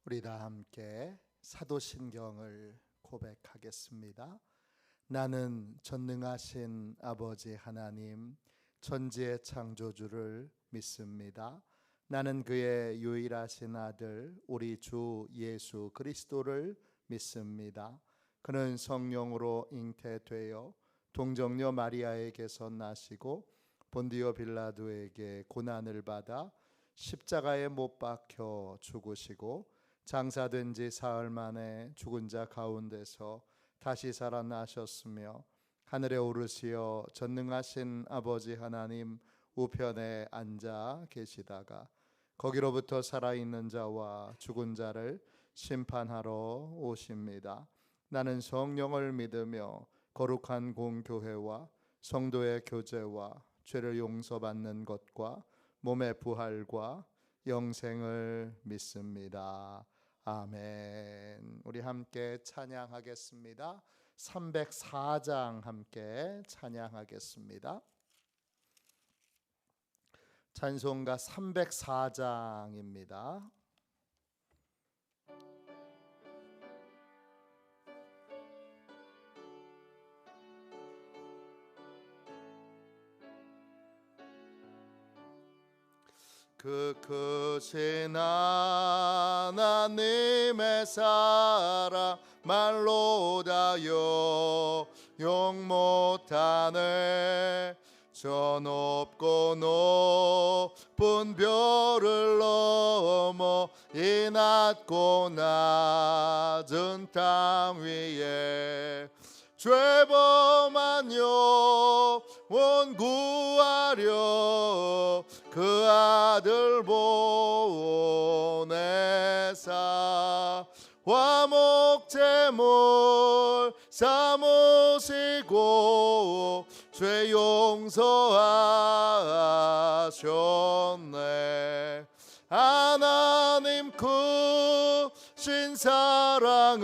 우리 다 함께 사도신경을 고백하겠습니다. 나는 전능하신 아버지 하나님, 천지의 창조주를 믿습니다. 나는 그의 유일하신 아들 우리 주 예수 그리스도를 믿습니다. 그는 성령으로 잉태되어 동정녀 마리아에게서 나시고 본디오 빌라도에게 고난을 받아 십자가에 못 박혀 죽으시고 장사된 지 사흘 만에 죽은 자 가운데서 다시 살아나셨으며 하늘에 오르시어 전능하신 아버지 하나님 우편에 앉아 계시다가 거기로부터 살아있는 자와 죽은 자를 심판하러 오십니다. 나는 성령을 믿으며 거룩한 공교회와 성도의 교제와 죄를 용서받는 것과 몸의 부활과 영생을 믿습니다. 아멘. 우리 함께 찬양하겠습니다. 304장 함께 찬양하겠습니다. 찬송가 304장입니다. 그 크신 하나님의 사랑 말로 다여 용 못하네. 저 높고 높은 별을 넘어 이 낮고 낮은 땅 위에 죄범한 영혼 구하려 그 아들 보내사 화목 제물 삼으시고 죄 용서하셨네. 하나님 크신 사랑은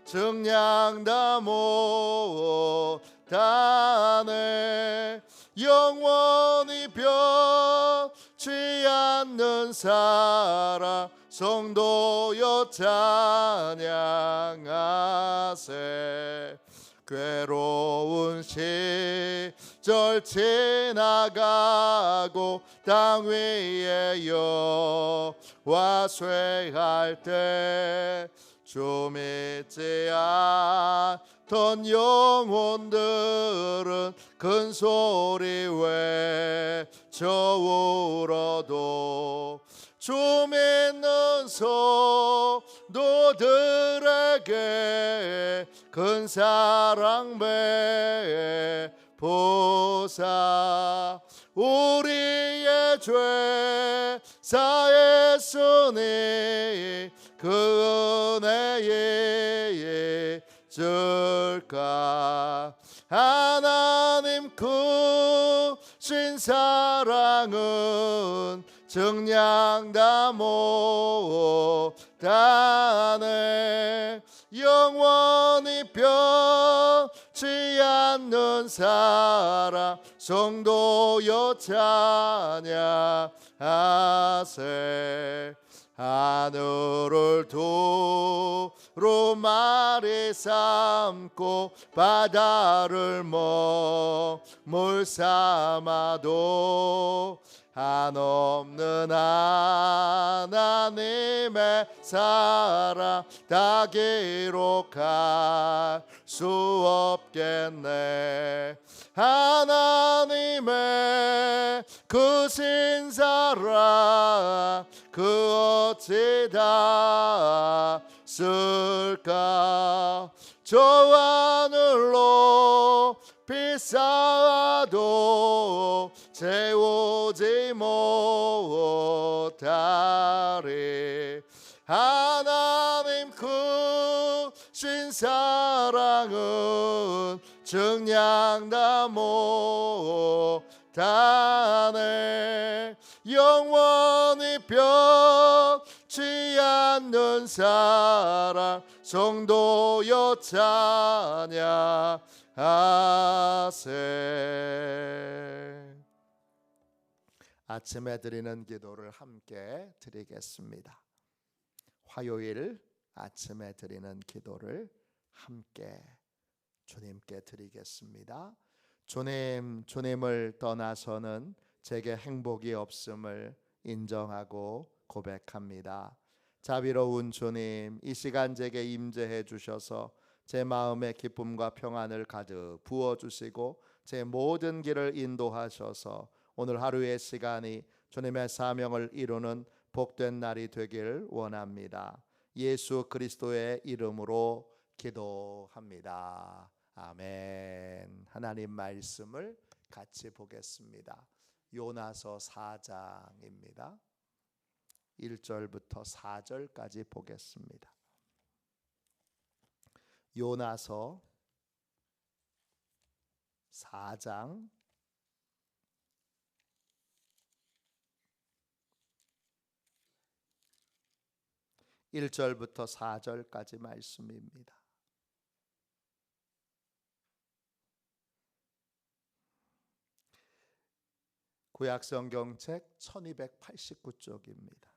증량다 못하네. 영원히 변치 않는 사랑 성도여 찬양하세. 괴로운 시절 지나가고 땅 위에 여호와 쇠할 때 주 믿지 않던 영혼들은 큰 소리 외쳐 울어도 주 믿는 성도들에게 큰 사랑 베푸사. 우리의 죄 사했으니 그 은혜에 잊을까. 하나님 크신 사랑은 증량다 못하네. 영원히 변치 않는 사랑 성도여 찬양하세. 하늘을 두루마리 삼고 바다를 머물 삼아도 한없는 하나님의 사랑 다 기록할 수 없겠네. 하나님의 크신 사랑 그 어찌 다 쓸까. 저 하늘로 비싸도 채우지 못하리. 하나님 크신 사랑은 증량다 못하네. 영원히 변치 않는 사랑 성도여 찬양하세. 아침에 드리는 기도를 함께 드리겠습니다. 화요일 아침에 드리는 기도를 함께 주님께 드리겠습니다. 주님을 떠나서는 제게 행복이 없음을 인정하고 고백합니다. 자비로운 주님, 이 시간 제게 임재해 주셔서 제 마음에 기쁨과 평안을 가득 부어주시고 제 모든 길을 인도하셔서 오늘 하루의 시간이 주님의 사명을 이루는 복된 날이 되길 원합니다. 예수 그리스도의 이름으로 기도합니다. 아멘. 하나님 말씀을 같이 보겠습니다. 요나서 4장입니다. 1절부터 4절까지 보겠습니다. 요나서 4장 1절부터 4절까지 말씀입니다. 구약성경책 1289쪽입니다.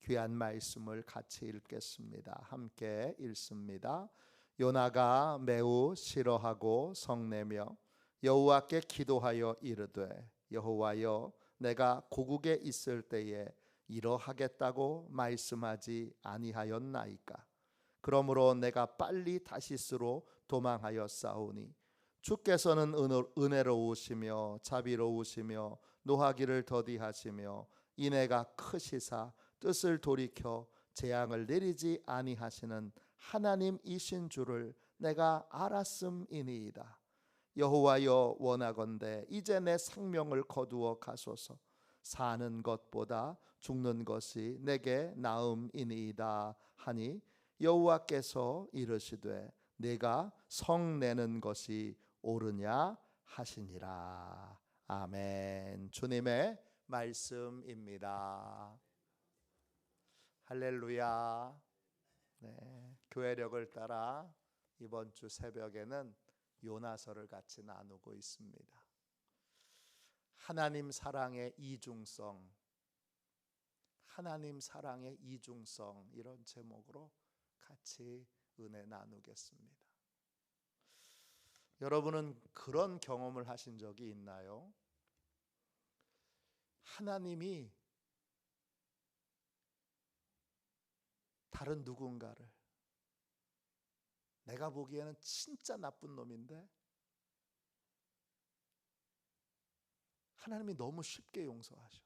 귀한 말씀을 같이 읽겠습니다. 함께 읽습니다. 요나가 매우 싫어하고 성내며 여호와께 기도하여 이르되 여호와여 내가 고국에 있을 때에 이러하겠다고 말씀하지 아니하였나이까. 그러므로 내가 빨리 다시스로 도망하였사오니 주께서는 은혜로우시며 자비로우시며 노하기를 더디하시며 인애가 크시사 뜻을 돌이켜 재앙을 내리지 아니하시는 하나님이신 줄을 내가 알았음이니이다. 여호와여 원하건대 이제 내 생명을 거두어 가소서. 사는 것보다 죽는 것이 내게 나음이니이다 하니 여호와께서 이르시되 내가 성내는 것이 옳으냐 하시니라. 아멘. 주님의 말씀입니다. 할렐루야. 네, 교회력을 따라 이번 주 새벽에는 요나서를 같이 나누고 있습니다. 하나님 사랑의 이중성, 하나님 사랑의 이중성, 이런 제목으로 같이 은혜 나누겠습니다. 여러분은 그런 경험을 하신 적이 있나요? 하나님이 다른 누군가를, 내가 보기에는 진짜 나쁜 놈인데 하나님이 너무 쉽게 용서하셔.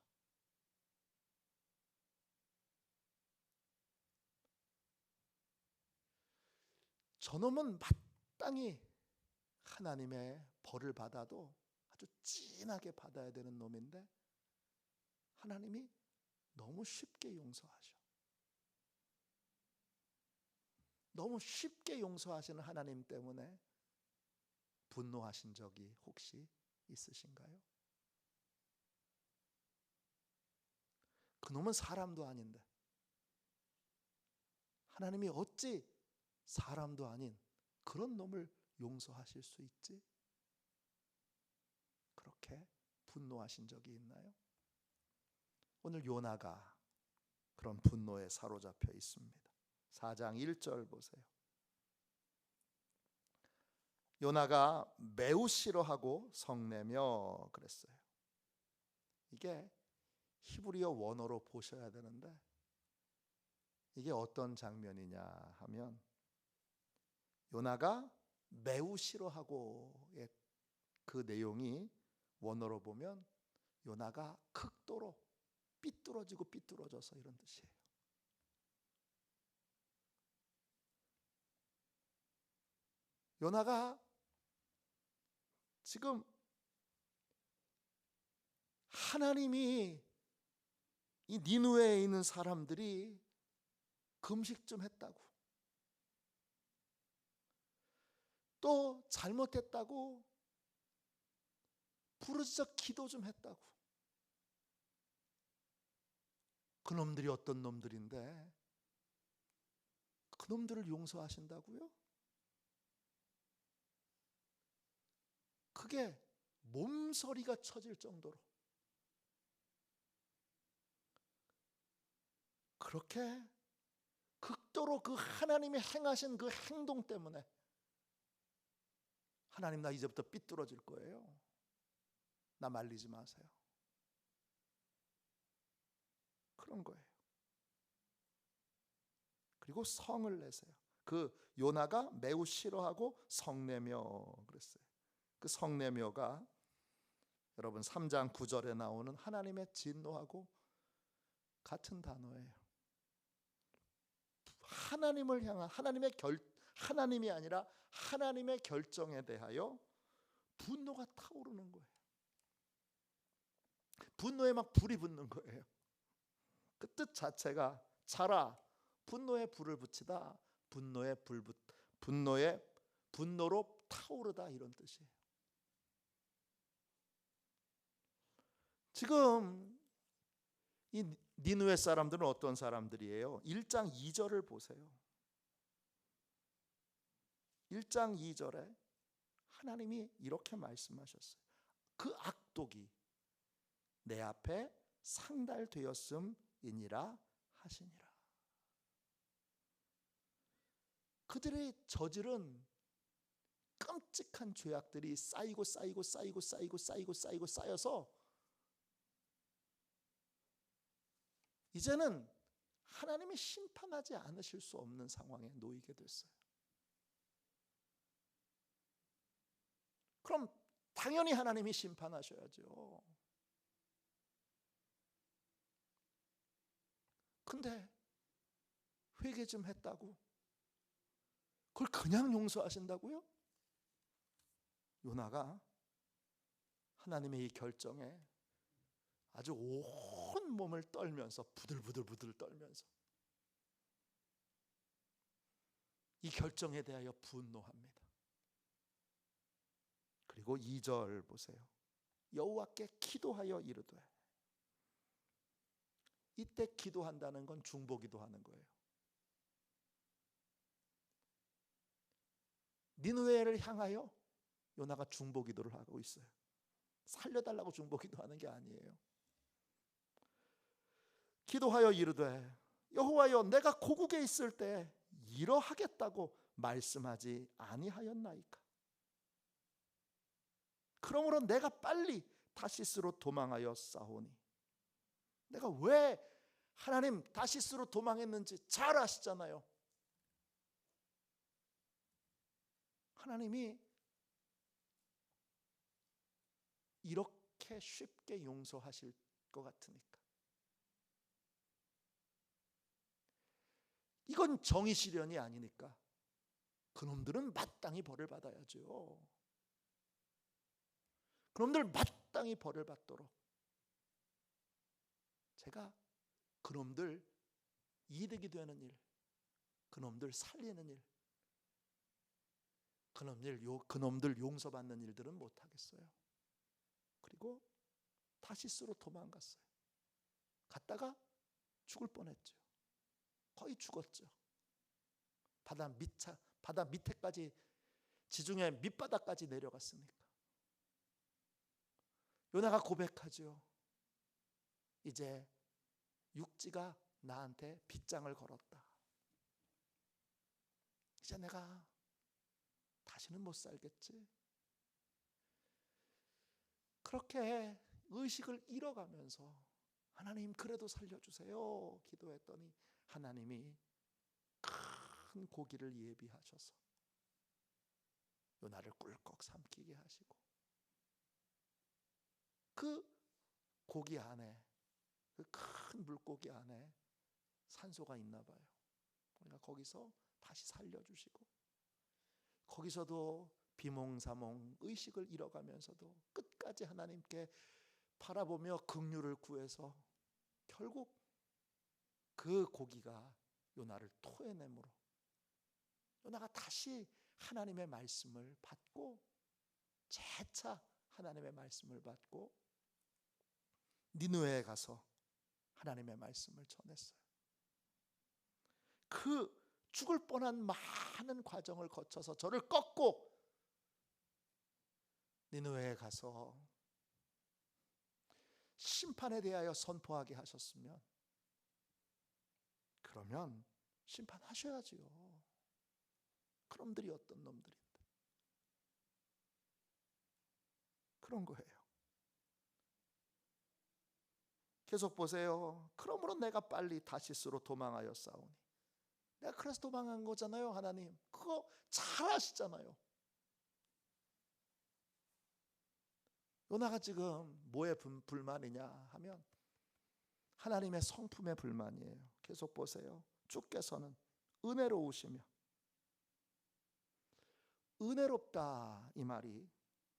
저놈은 마땅히 하나님의 벌을 받아도 아주 진하게 받아야 되는 놈인데 하나님이 너무 쉽게 용서하셔. 너무 쉽게 용서하시는 하나님 때문에 분노하신 적이 혹시 있으신가요? 그놈은 사람도 아닌데 하나님이 어찌 사람도 아닌 그런 놈을 용서하실 수 있지? 그렇게 분노하신 적이 있나요? 오늘 요나가 그런 분노에 사로잡혀 있습니다. 4장 1절 보세요. 요나가 매우 싫어하고 성내며 그랬어요. 이게 히브리어 원어로 보셔야 되는데 이게 어떤 장면이냐 하면 요나가 매우 싫어하고의 그 내용이 원어로 보면 요나가 극도로 삐뚤어지고 삐뚤어져서 이런 뜻이에요. 요나가 지금 하나님이 이 니느웨에 있는 사람들이 금식 좀 했다고, 또 잘못했다고 부르짖어 기도 좀 했다고, 그놈들이 어떤 놈들인데 그놈들을 용서하신다고요? 그게 몸서리가 쳐질 정도로 그렇게 극도로 그 하나님이 행하신 그 행동 때문에 하나님, 나 이제부터 삐뚤어질 거예요. 나 말리지 마세요. 그런 거예요. 그리고 성을 내세요. 그 요나가 매우 싫어하고 성내며 그랬어요. 그 성내며가 여러분 3장 9절에 나오는 하나님의 진노하고 같은 단어예요. 하나님을 향한 하나님이 아니라 하나님의 결정에 대하여 분노가 타오르는 거예요. 분노에 막 불이 붙는 거예요. 그 뜻 자체가 자라, 분노에 불을 붙이다, 분노로 타오르다, 이런 뜻이에요. 지금 이 니느웨 사람들은 어떤 사람들이에요? 1장 2절을 보세요. 1장 2절에 하나님이 이렇게 말씀하셨어요. 그 악독이 내 앞에 상달되었음이니라 하시니라. 그들의 저지른 끔찍한 죄악들이 쌓여서 이제는 하나님이 심판하지 않으실 수 없는 상황에 놓이게 됐어요. 그럼 당연히 하나님이 심판하셔야죠. 근데 회개 좀 했다고 그걸 그냥 용서하신다고요? 요나가 하나님의 이 결정에 아주 온 몸을 떨면서 부들부들 떨면서 이 결정에 대하여 분노합니다. 그리고 2절 보세요. 여호와께 기도하여 이르되. 이때 기도한다는 건 중보기도 하는 거예요. 니느웨를 향하여 요나가 중보기도를 하고 있어요. 살려달라고 중보기도 하는 게 아니에요. 기도하여 이르되 여호와여, 내가 고국에 있을 때 이러하겠다고 말씀하지 아니하였나이까? 그러므로 내가 빨리 다시스로 도망하여 싸우니. 내가 왜 하나님 다시스로 도망했는지 잘 아시잖아요. 하나님이 이렇게 쉽게 용서하실 것 같으니까. 이건 정의 실현이 아니니까 그놈들은 마땅히 벌을 받아야죠. 그놈들 마땅히 벌을 받도록 제가 그놈들 이득이 되는 일, 그놈들 살리는 일, 그놈들 용서받는 일들은 못하겠어요. 그리고 다시스로 도망갔어요. 갔다가 죽을 뻔했죠. 거의 죽었죠. 바다 밑에까지, 지중해 밑바닥까지 내려갔으니까. 요나가 고백하죠. 이제 육지가 나한테 빗장을 걸었다. 이제 내가 다시는 못 살겠지. 그렇게 의식을 잃어가면서 하나님 그래도 살려주세요 기도했더니 하나님이 큰 고기를 예비하셔서 요나를 꿀꺽 삼키게 하시고, 그 고기 안에, 그 큰 물고기 안에 산소가 있나 봐요. 그러니까 거기서 다시 살려주시고, 거기서도 비몽사몽 의식을 잃어가면서도 끝까지 하나님께 바라보며 긍휼을 구해서 결국 그 고기가 요나를 토해내므로 요나가 다시 하나님의 말씀을 받고, 재차 하나님의 말씀을 받고 니느웨에 가서 하나님의 말씀을 전했어요. 그 죽을 뻔한 많은 과정을 거쳐서 저를 꺾고 니느웨에 가서 심판에 대하여 선포하게 하셨으면, 그러면 심판하셔야지요. 그놈들이 어떤 놈들인데. 그런 거예요. 계속 보세요. 그러므로 내가 빨리 다시스로 도망하여 싸우니. 내가 그래서 도망한 거잖아요. 하나님 그거 잘 아시잖아요. 요나가 지금 뭐에 불만이냐 하면 하나님의 성품의 불만이에요. 계속 보세요. 주께서는 은혜로우시며, 은혜롭다 이 말이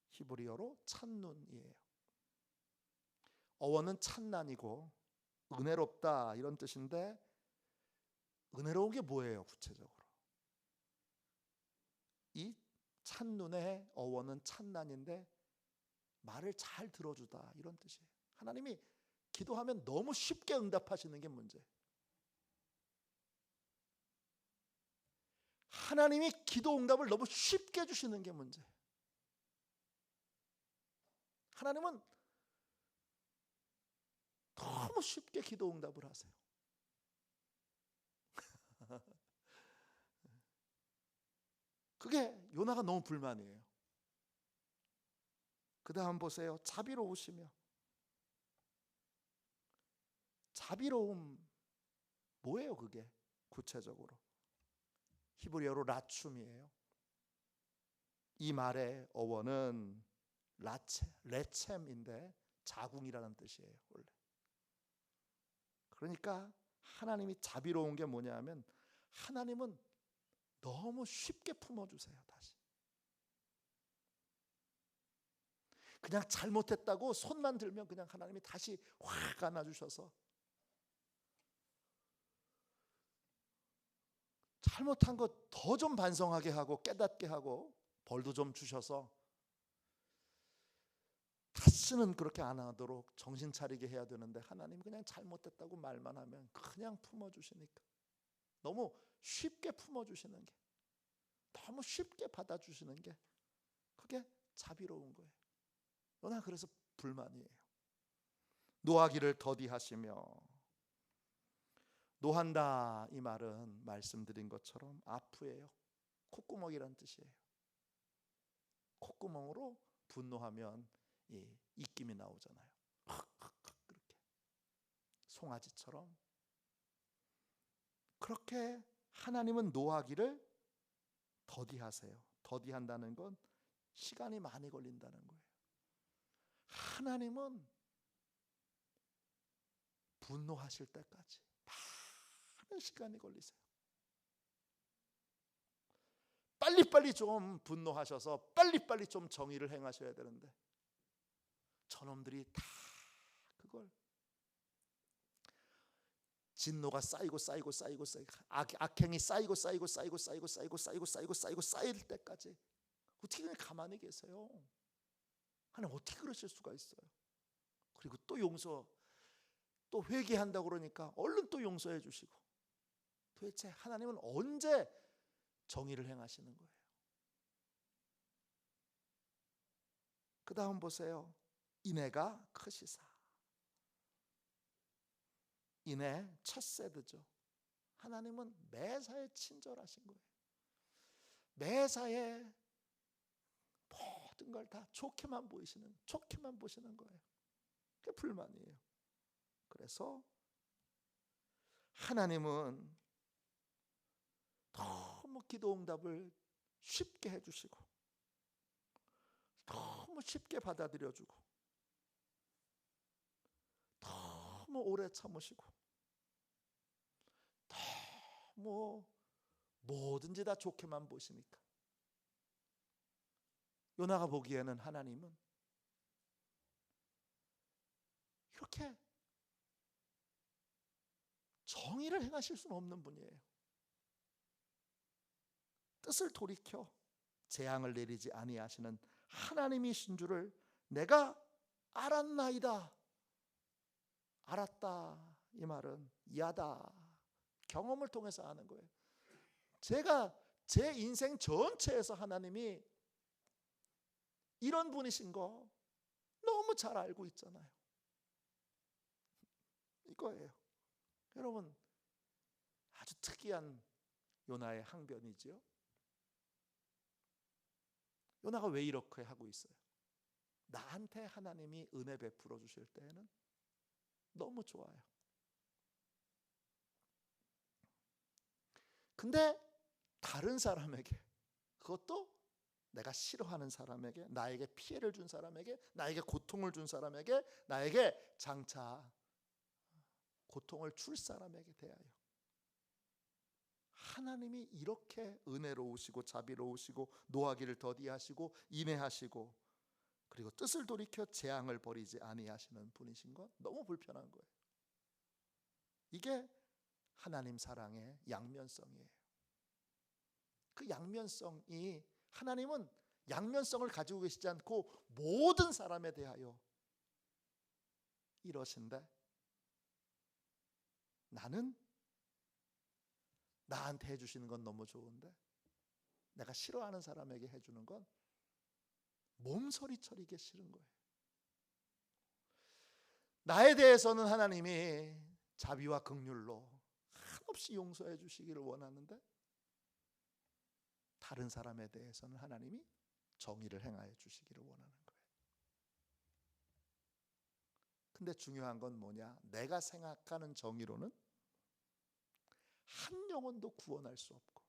히브리어로 찬눈이에요. 어원은 찬난이고 은혜롭다 이런 뜻인데, 은혜로운 게 뭐예요? 구체적으로 이 찬눈의 어원은 찬난인데 말을 잘 들어주다 이런 뜻이에요. 하나님이 기도하면 너무 쉽게 응답하시는 게 문제예요. 하나님이 기도 응답을 너무 쉽게 주시는 게 문제예요. 하나님은 너무 쉽게 기도 응답을 하세요. 그게 요나가 너무 불만이에요. 그 다음 보세요. 자비로우시며. 자비로움 뭐예요 그게? 구체적으로 히브리어로 라춤이에요. 이 말의 어원은 레챔인데 자궁이라는 뜻이에요 원래. 그러니까 하나님이 자비로운 게 뭐냐면 하나님은 너무 쉽게 품어주세요. 다시 그냥 잘못했다고 손만 들면 그냥 하나님이 다시 확 안아주셔서 잘못한 것 더 좀 반성하게 하고 깨닫게 하고 벌도 좀 주셔서 다시는 그렇게 안 하도록 정신 차리게 해야 되는데, 하나님 그냥 잘못했다고 말만 하면 그냥 품어주시니까, 너무 쉽게 품어주시는 게, 너무 쉽게 받아주시는 게, 그게 자비로운 거예요. 요나 그래서 불만이에요. 노하기를 더디하시며. 노한다 이 말은 말씀드린 것처럼 아프예요. 콧구멍이란 뜻이에요. 콧구멍으로 분노하면 입김이 나오잖아요. 그렇게 송아지처럼. 그렇게 하나님은 노하기를 더디하세요. 더디한다는 건 시간이 많이 걸린다는 거예요. 하나님은 분노하실 때까지 많은 시간이 걸리세요. 빨리빨리 좀 분노하셔서 빨리빨리 좀 정의를 행하셔야 되는데, 저놈들이 다 그걸 진노가 쌓이고 악행이 쌓이고 쌓일 때까지 어떻게 그냥 가만히 계세요? 하나님 어떻게 그러실 수가 있어요? 그리고 또 회개한다고 그러니까 얼른 또 용서해 주시고, 도대체 하나님은 언제 정의를 행하시는 거예요? 그 다음 보세요. 인애가 크시사. 인애 첫 세드죠. 하나님은 매사에 친절하신 거예요. 매사에 모든 걸 다 좋게만 보시는 거예요. 그게 불만이에요. 그래서 하나님은 너무 기도 응답을 쉽게 해주시고, 너무 쉽게 받아들여주고, 너무 오래 참으시고, 너무 뭐든지 다 좋게만 보시니까 요나가 보기에는 하나님은 이렇게 정의를 행하실 수는 없는 분이에요. 뜻을 돌이켜 재앙을 내리지 아니하시는 하나님이신 줄을 내가 알았나이다. 알았다 이 말은 야다, 경험을 통해서 아는 거예요. 제가 제 인생 전체에서 하나님이 이런 분이신 거 너무 잘 알고 있잖아요. 이거예요. 여러분 아주 특이한 요나의 항변이지요. 요나가 왜 이렇게 하고 있어요? 나한테 하나님이 은혜 베풀어 주실 때에는 너무 좋아요. 근데 다른 사람에게, 그것도 내가 싫어하는 사람에게, 나에게 피해를 준 사람에게, 나에게 고통을 준 사람에게, 나에게 장차 고통을 줄 사람에게 대하여 하나님이 이렇게 은혜로우시고 자비로우시고 노하기를 더디하시고 인애하시고 그리고 뜻을 돌이켜 재앙을 버리지 아니하시는 분이신 건 너무 불편한 거예요. 이게 하나님 사랑의 양면성이에요. 그 양면성이, 하나님은 양면성을 가지고 계시지 않고 모든 사람에 대하여 이러신데, 나는 나한테 해주시는 건 너무 좋은데 내가 싫어하는 사람에게 해주는 건 몸서리쳐리게 싫은 거예요. 나에 대해서는 하나님이 자비와 긍휼로 한없이 용서해 주시기를 원하는데 다른 사람에 대해서는 하나님이 정의를 행하여 주시기를 원하는 거예요. 근데 중요한 건 뭐냐? 내가 생각하는 정의로는 한 영혼도 구원할 수 없고,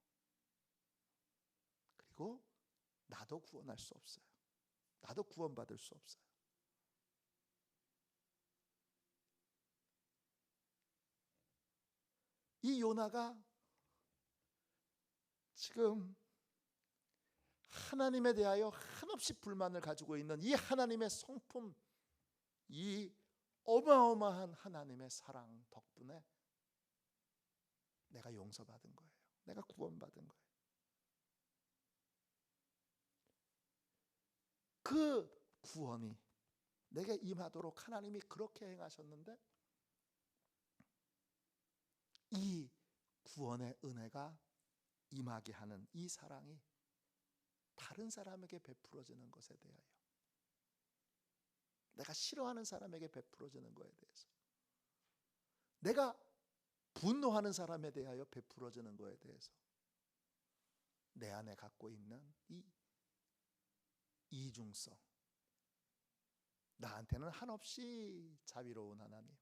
그리고 나도 구원할 수 없어요. 나도 구원받을 수 없어요. 이 요나가 지금 하나님에 대하여 한없이 불만을 가지고 있는 이 하나님의 성품, 이 어마어마한 하나님의 사랑 덕분에 내가 용서받은 거예요. 내가 구원받은 거예요. 그 구원이 내게 임하도록 하나님이 그렇게 행하셨는데, 이 구원의 은혜가 임하게 하는 이 사랑이 다른 사람에게 베풀어지는 것에 대하여, 내가 싫어하는 사람에게 베풀어지는 것에 대해서, 내가 분노하는 사람에 대하여 베풀어지는 것에 대해서 내 안에 갖고 있는 이 이중성, 나한테는 한없이 자비로운 하나님,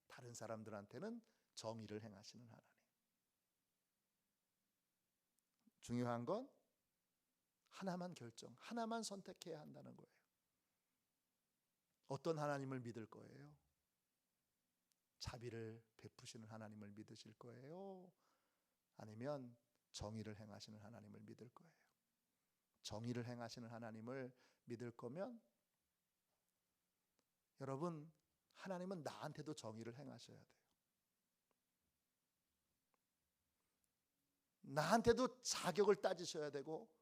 다른 사람들한테는 정의를 행하시는 하나님. 중요한 건 하나만 하나만 선택해야 한다는 거예요. 어떤 하나님을 믿을 거예요? 자비를 베푸시는 하나님을 믿으실 거예요? 아니면 정의를 행하시는 하나님을 믿을 거예요? 정의를 행하시는 하나님을 믿을 거면, 여러분, 하나님은 나한테도 정의를 행하셔야 돼요. 나한테도 자격을 따지셔야 되고,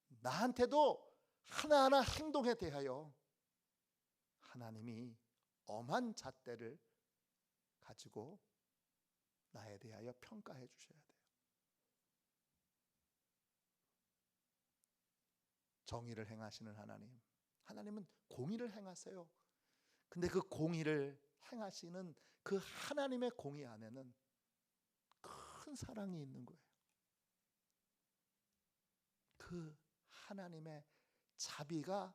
나한테도 하나하나 행동에 대하여 하나님이 엄한 잣대를 가지고 나에 대하여 평가해 주셔야 돼요. 정의를 행하시는 하나님, 하나님은 공의를 행하세요. 근데 그 공의를 행하시는 그 하나님의 공의 안에는 큰 사랑이 있는 거예요. 그 하나님의 자비가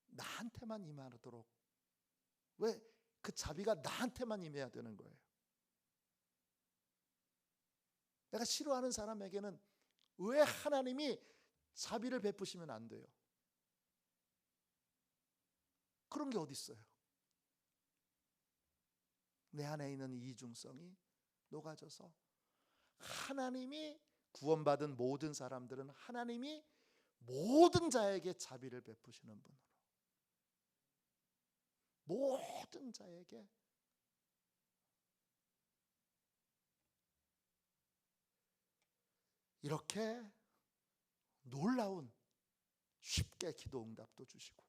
나한테만 임하도록, 왜 그 자비가 나한테만 임해야 되는 거예요? 내가 싫어하는 사람에게는 왜 하나님이 자비를 베푸시면 안 돼요? 그런 게 어디 있어요? 내 안에 있는 이중성이 녹아져서 하나님이 구원받은 모든 사람들은 하나님이 모든 자에게 자비를 베푸시는 분으로, 모든 자에게 이렇게 놀라운 쉽게 기도 응답도 주시고,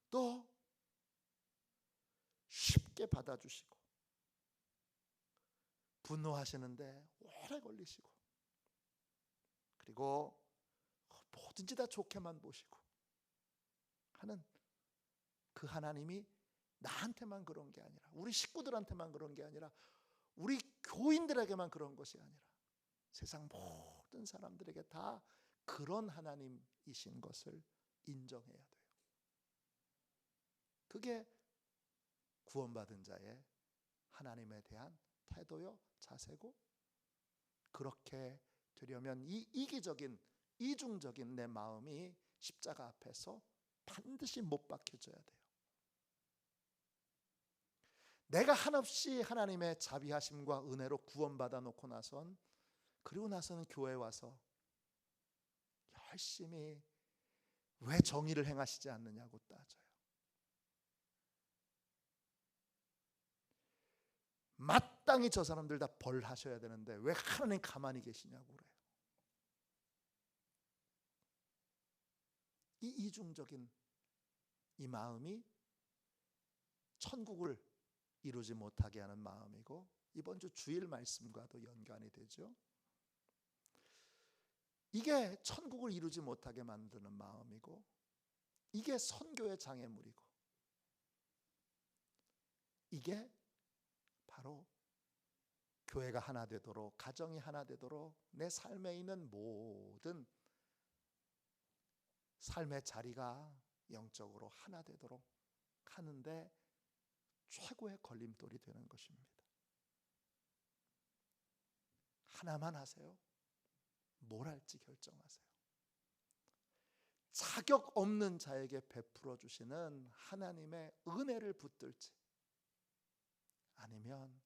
또 쉽게 받아주시고, 분노하시는데 오래 걸리시고, 그리고 뭐든지 다 좋게만 보시고 하는 그 하나님이 나한테만 그런 게 아니라, 우리 식구들한테만 그런 게 아니라, 우리 교인들에게만 그런 것이 아니라 세상 모든 사람들에게 다 그런 하나님이신 것을 인정해야 돼요. 그게 구원받은 자의 하나님에 대한 태도요, 자세고, 그렇게 되려면 이 이기적인, 이중적인 내 마음이 십자가 앞에서 반드시 못 박혀져야 돼요. 내가 한없이 하나님의 자비하심과 은혜로 구원받아 놓고 나선, 그리고 나서는 교회에 와서 열심히 왜 정의를 행하시지 않느냐고 따져요. 마땅히 저 사람들 다 벌하셔야 되는데 왜 하나님 가만히 계시냐고 그래요. 이 이중적인 이 마음이 천국을 이루지 못하게 하는 마음이고, 이번 주 주일 말씀과도 연관이 되죠. 이게 천국을 이루지 못하게 만드는 마음이고, 이게 선교의 장애물이고, 이게 바로 교회가 하나 되도록, 가정이 하나 되도록, 내 삶에 있는 모든 삶의 자리가 영적으로 하나 되도록 하는데 최고의 걸림돌이 되는 것입니다. 하나만 하세요. 뭘 할지 결정하세요. 자격 없는 자에게 베풀어 주시는 하나님의 은혜를 붙들지, 아니면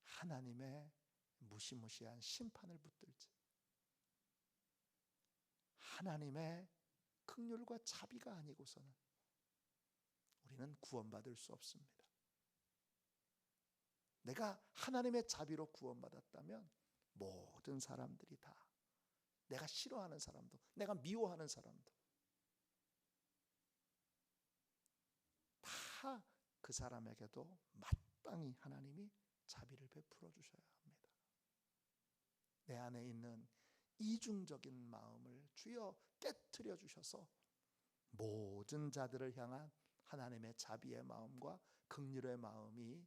하나님의 무시무시한 심판을 붙들지, 하나님의 긍휼과 자비가 아니고서는 우리는 구원받을 수 없습니다. 내가 하나님의 자비로 구원받았다면 모든 사람들이 다, 내가 싫어하는 사람도, 내가 미워하는 사람도 다 그 사람에게도 마땅히 하나님이 자비를 베풀어 주셔야 합니다. 내 안에 있는 이중적인 마음을 주여 깨트려 주셔서 모든 자들을 향한 하나님의 자비의 마음과 긍휼의 마음이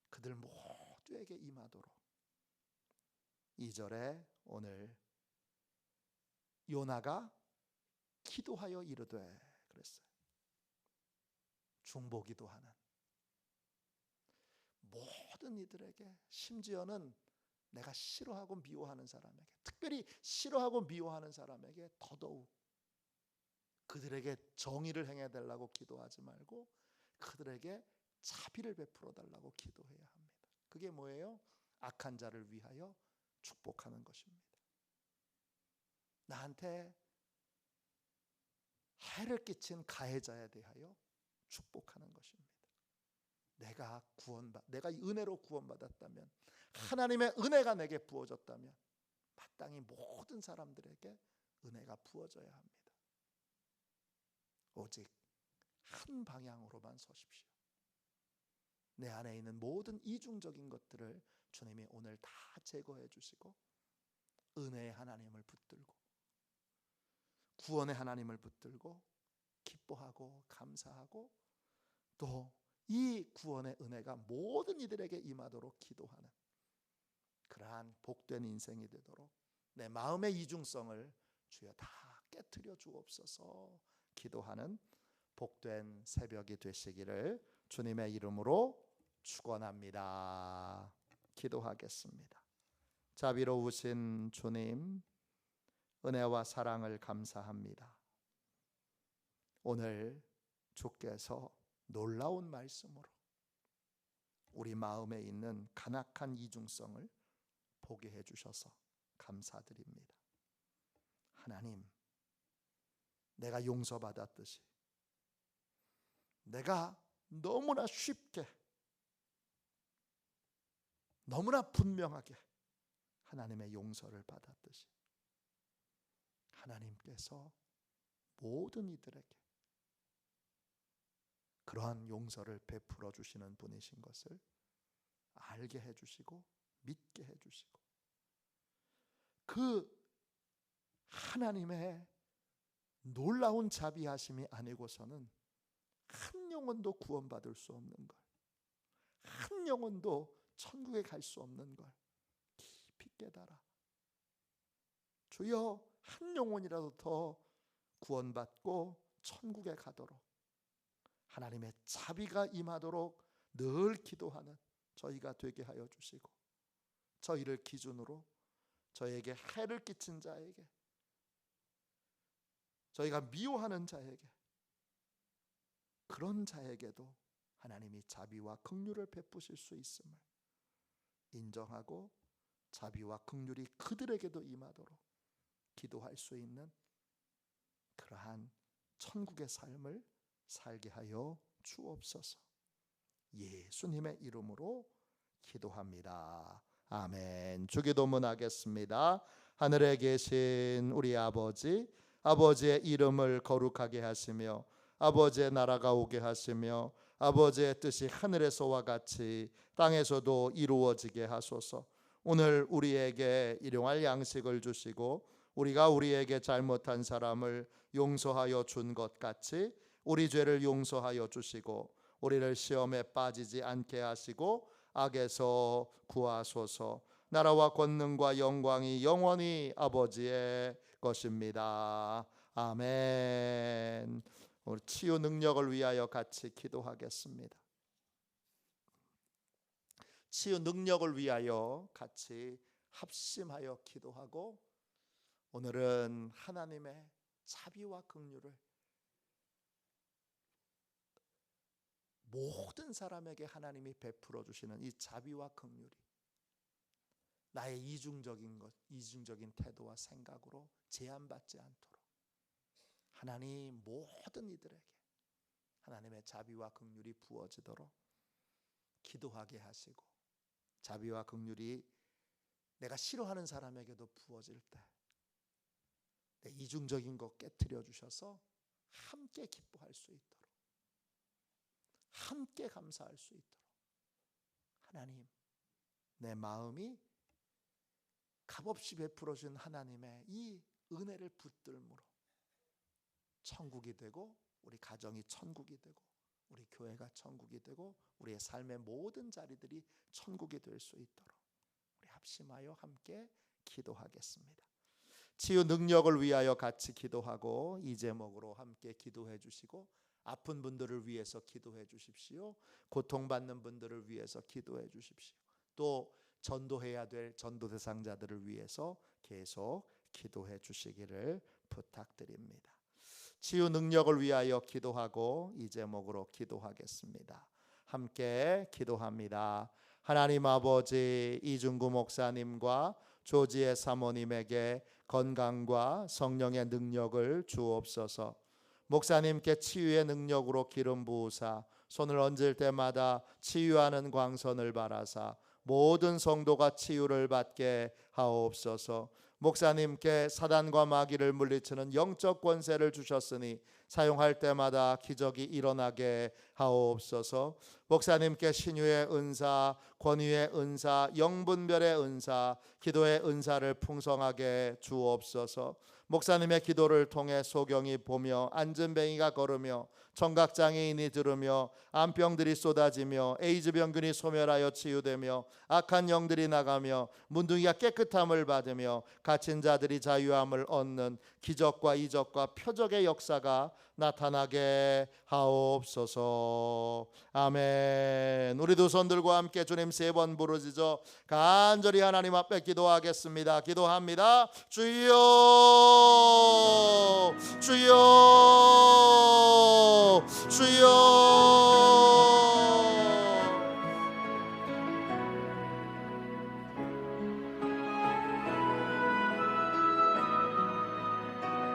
그들 모두에게 임하도록. 2절에 오늘 요나가 기도하여 이르되 그랬어요. 중보기도 하는 모든 이들에게, 심지어는 내가 싫어하고 미워하는 사람에게, 특별히 싫어하고 미워하는 사람에게 더더욱 그들에게 정의를 행해 달라고 기도하지 말고 그들에게 자비를 베풀어 달라고 기도해야 합니다. 그게 뭐예요? 악한 자를 위하여 축복하는 것입니다. 나한테 해를 끼친 가해자에 대하여 축복하는 것입니다. 내가 은혜로 구원받았다면, 하나님의 은혜가 내게 부어졌다면 마땅히 모든 사람들에게 은혜가 부어져야 합니다. 오직 한 방향으로만 서십시오. 내 안에 있는 모든 이중적인 것들을 주님이 오늘 다 제거해 주시고 은혜의 하나님을 붙들고 구원의 하나님을 붙들고 기뻐하고 감사하고, 또 이 구원의 은혜가 모든 이들에게 임하도록 기도하는 그러한 복된 인생이 되도록 내 마음의 이중성을 주여 다 깨트려 주옵소서 기도하는 복된 새벽이 되시기를 주님의 이름으로 축원합니다. 기도하겠습니다. 자비로우신 주님, 은혜와 사랑을 감사합니다. 오늘 주께서 놀라운 말씀으로 우리 마음에 있는 간악한 이중성을 보게 해주셔서 감사드립니다. 하나님, 내가 용서받았듯이 내가 너무나 쉽게, 너무나 분명하게 하나님의 용서를 받았듯이 하나님께서 모든 이들에게 그러한 용서를 베풀어 주시는 분이신 것을 알게 해주시고 믿게 해주시고, 그 하나님의 놀라운 자비하심이 아니고서는 한 영혼도 구원받을 수 없는 걸, 한 영혼도 천국에 갈 수 없는 걸 깊이 깨달아 주여 한 영혼이라도 더 구원받고 천국에 가도록 하나님의 자비가 임하도록 늘 기도하는 저희가 되게 하여 주시고, 저희를 기준으로 저에게 해를 끼친 자에게, 저희가 미워하는 자에게, 그런 자에게도 하나님이 자비와 긍휼을 베푸실 수 있음을 인정하고 자비와 긍휼이 그들에게도 임하도록 기도할 수 있는 그러한 천국의 삶을 살게 하여 주옵소서. 예수님의 이름으로 기도합니다. 아멘. 주기도문 하겠습니다. 하늘에 계신 우리 아버지, 아버지의 이름을 거룩하게 하시며 아버지의 나라가 오게 하시며 아버지의 뜻이 하늘에서와 같이 땅에서도 이루어지게 하소서. 오늘 우리에게 일용할 양식을 주시고 우리가 우리에게 잘못한 사람을 용서하여 준 것 같이 우리 죄를 용서하여 주시고 우리를 시험에 빠지지 않게 하시고 악에서 구하소서. 나라와 권능과 영광이 영원히 아버지의 것입니다. 아멘. 우리 치유 능력을 위하여 같이 기도하겠습니다. 치유 능력을 위하여 같이 합심하여 기도하고, 오늘은 하나님의 자비와 긍휼을 모든 사람에게 하나님이 베풀어 주시는 이 자비와 긍휼이 나의 이중적인 태도와 생각으로 제한받지 않도록 하나님 모든 이들에게 하나님의 자비와 긍휼이 부어지도록 기도하게 하시고, 자비와 긍휼이 내가 싫어하는 사람에게도 부어질 때 내 이중적인 것 깨트려 주셔서 함께 기뻐할 수 있도록, 함께 감사할 수 있도록 하나님, 내 마음이 값없이 베풀어 준 하나님의 이 은혜를 붙들므로 천국이 되고, 우리 가정이 천국이 되고, 우리 교회가 천국이 되고, 우리의 삶의 모든 자리들이 천국이 될 수 있도록 우리 합심하여 함께 기도하겠습니다. 치유 능력을 위하여 같이 기도하고 이 제목으로 함께 기도해 주시고, 아픈 분들을 위해서 기도해 주십시오. 고통받는 분들을 위해서 기도해 주십시오. 또 전도해야 될 전도 대상자들을 위해서 계속 기도해 주시기를 부탁드립니다. 치유 능력을 위하여 기도하고 이 제목으로 기도하겠습니다. 함께 기도합니다. 하나님 아버지, 이중구 목사님과 조지의 사모님에게 건강과 성령의 능력을 주옵소서. 목사님께 치유의 능력으로 기름 부으사 손을 얹을 때마다 치유하는 광선을 바라사 모든 성도가 치유를 받게 하옵소서. 목사님께 사단과 마귀를 물리치는 영적 권세를 주셨으니 사용할 때마다 기적이 일어나게 하옵소서. 목사님께 신유의 은사, 권위의 은사, 영분별의 은사, 기도의 은사를 풍성하게 주옵소서. 목사님의 기도를 통해 소경이 보며 안전뱅이가 걸으며 청각장애인이 들으며 암병들이 쏟아지며 에이즈 병균이 소멸하여 치유되며 악한 영들이 나가며 문둥이가 깨끗함을 받으며 갇힌 자들이 자유함을 얻는 기적과 이적과 표적의 역사가 나타나게 하옵소서. 아멘. 우리 두 손 들고 함께 주님 3번 부르짖어 간절히 하나님 앞에 기도하겠습니다. 기도합니다. 주여, 주여.